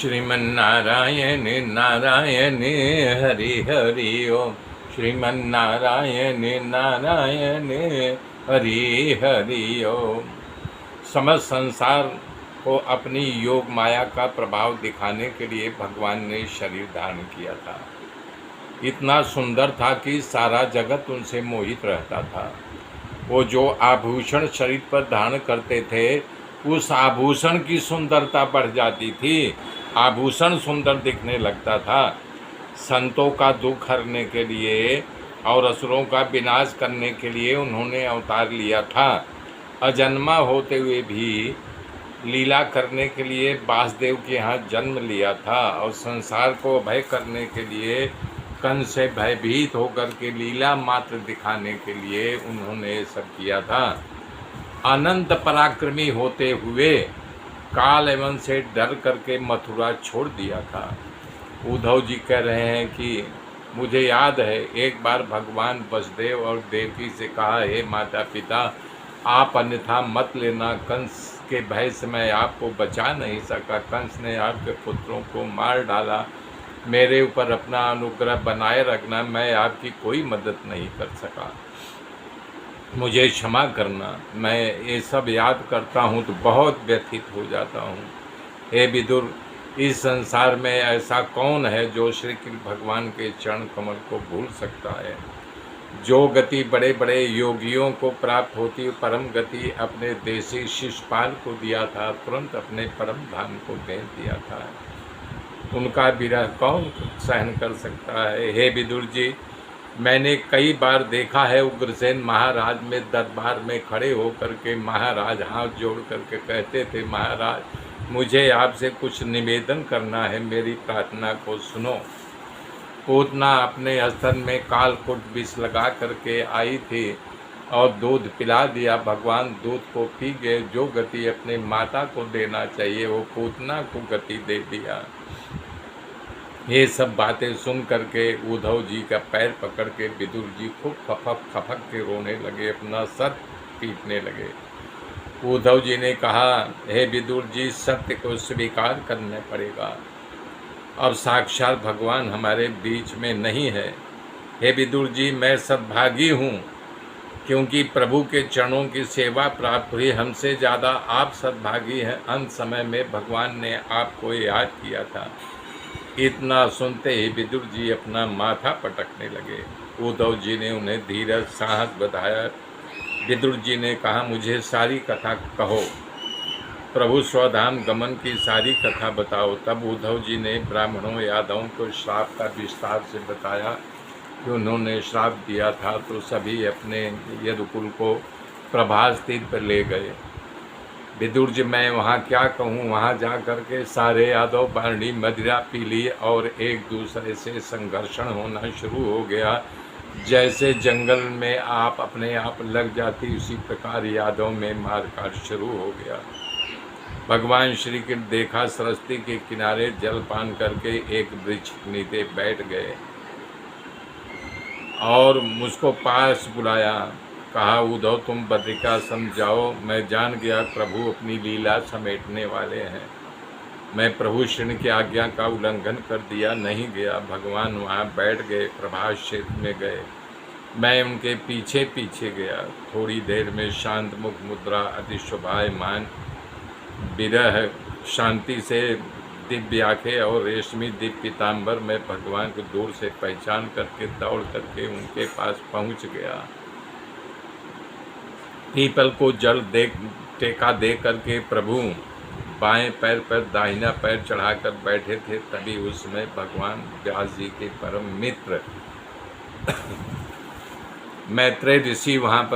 श्रीमन्नारायण नारायण हरि हरि ओम। श्रीमन्नारायण नारायण हरि हरि ओम। समस्त संसार को अपनी योग माया का प्रभाव दिखाने के लिए भगवान ने शरीर धारण किया था। इतना सुंदर था कि सारा जगत उनसे मोहित रहता था। वो जो आभूषण शरीर पर धारण करते थे, उस आभूषण की सुंदरता बढ़ जाती थी। आभूषण सुंदर दिखने लगता था। संतों का दुख हरने के लिए और असुरों का विनाश करने के लिए उन्होंने अवतार लिया था। अजन्मा होते हुए भी लीला करने के लिए वासुदेव के यहाँ जन्म लिया था और संसार को भय करने के लिए कंस से भयभीत होकर के लीला मात्र दिखाने के लिए उन्होंने सब किया था। अनंत पराक्रमी होते हुए काल एवं से डर करके मथुरा छोड़ दिया था। उद्धव जी कह रहे हैं कि मुझे याद है एक बार भगवान वसुदेव और देवकी से कहा, हे माता पिता, आप अन्यथा मत लेना, कंस के भय से मैं आपको बचा नहीं सका। कंस ने आपके पुत्रों को मार डाला। मेरे ऊपर अपना अनुग्रह बनाए रखना, मैं आपकी कोई मदद नहीं कर सका, मुझे क्षमा करना। मैं ये सब याद करता हूँ तो बहुत व्यथित हो जाता हूँ। हे विदुर, इस संसार में ऐसा कौन है जो श्री कृष्ण भगवान के चरण कमल को भूल सकता है। जो गति बड़े बड़े योगियों को प्राप्त होती, परम गति अपने देशी शिषपाल को दिया था, तुरंत अपने परम धाम को भेज दिया था। उनका विरह कौन सहन कर सकता है। हे विदुर जी, मैंने कई बार देखा है उग्रसेन महाराज में दरबार में खड़े होकर के महाराज हाथ जोड़ करके कहते थे, महाराज मुझे आपसे कुछ निवेदन करना है, मेरी प्रार्थना को सुनो। पूतना अपने स्तन में कालकूट विष लगा करके आई थी और दूध पिला दिया। भगवान दूध को पी गए। जो गति अपने माता को देना चाहिए वो पूतना को गति दे दिया। ये सब बातें सुन करके उद्धव जी का पैर पकड़ के विदुर जी खूब खपक के रोने लगे, अपना सर पीटने लगे। उद्धव जी ने कहा, हे विदुर जी, सत्य को स्वीकार करना पड़ेगा। अब साक्षात भगवान हमारे बीच में नहीं है। हे विदुर जी, मैं सद्भागी हूँ क्योंकि प्रभु के चरणों की सेवा प्राप्त हुई। हमसे ज़्यादा आप सद्भागी हैं। अंत समय में भगवान ने आपको याद किया था। इतना सुनते ही विदुर जी अपना माथा पटकने लगे। उद्धव जी ने उन्हें धीरज साहस बताया। विदुर जी ने कहा, मुझे सारी कथा कहो, प्रभु स्वधाम गमन की सारी कथा बताओ। तब उद्धव जी ने ब्राह्मणों यादवों को श्राप का विस्तार से बताया कि उन्होंने श्राप दिया था, तो सभी अपने यदुकुल को प्रभास तीर्थ पर ले गए। विदुर जी, मैं वहाँ क्या कहूँ, वहाँ जा कर के सारे यादव बारणी मदिरा पी ली और एक दूसरे से संघर्षण होना शुरू हो गया। जैसे जंगल में आप अपने आप लग जाती, उसी प्रकार यादव में मारकाट शुरू हो गया। भगवान श्री कृष्ण देखा सरस्वती के किनारे जलपान करके एक वृक्ष नीचे बैठ गए और मुझको पास बुलाया। कहा, उद्धव तुम बद्रिकाश्रम जाओ। मैं जान गया प्रभु अपनी लीला समेटने वाले हैं। मैं प्रभु श्री की आज्ञा का उल्लंघन कर दिया, नहीं गया। भगवान वहाँ बैठ गए, प्रभास क्षेत्र में गए। मैं उनके पीछे पीछे गया। थोड़ी देर में शांत मुख मुद्रा, अति शोभायमान विरह शांति से दिव्य आँखें और रेशमी दिव्य पीताम्बर में भगवान को दूर से पहचान करके दौड़ करके उनके पास पहुँच गया। पीपल को जल टेका दे करके प्रभु बाएं पैर पर दाहिना पैर चढ़ाकर बैठे थे। तभी उसमें भगवान व्यास जी के परम मित्र मैत्रेय ऋषि वहाँ पर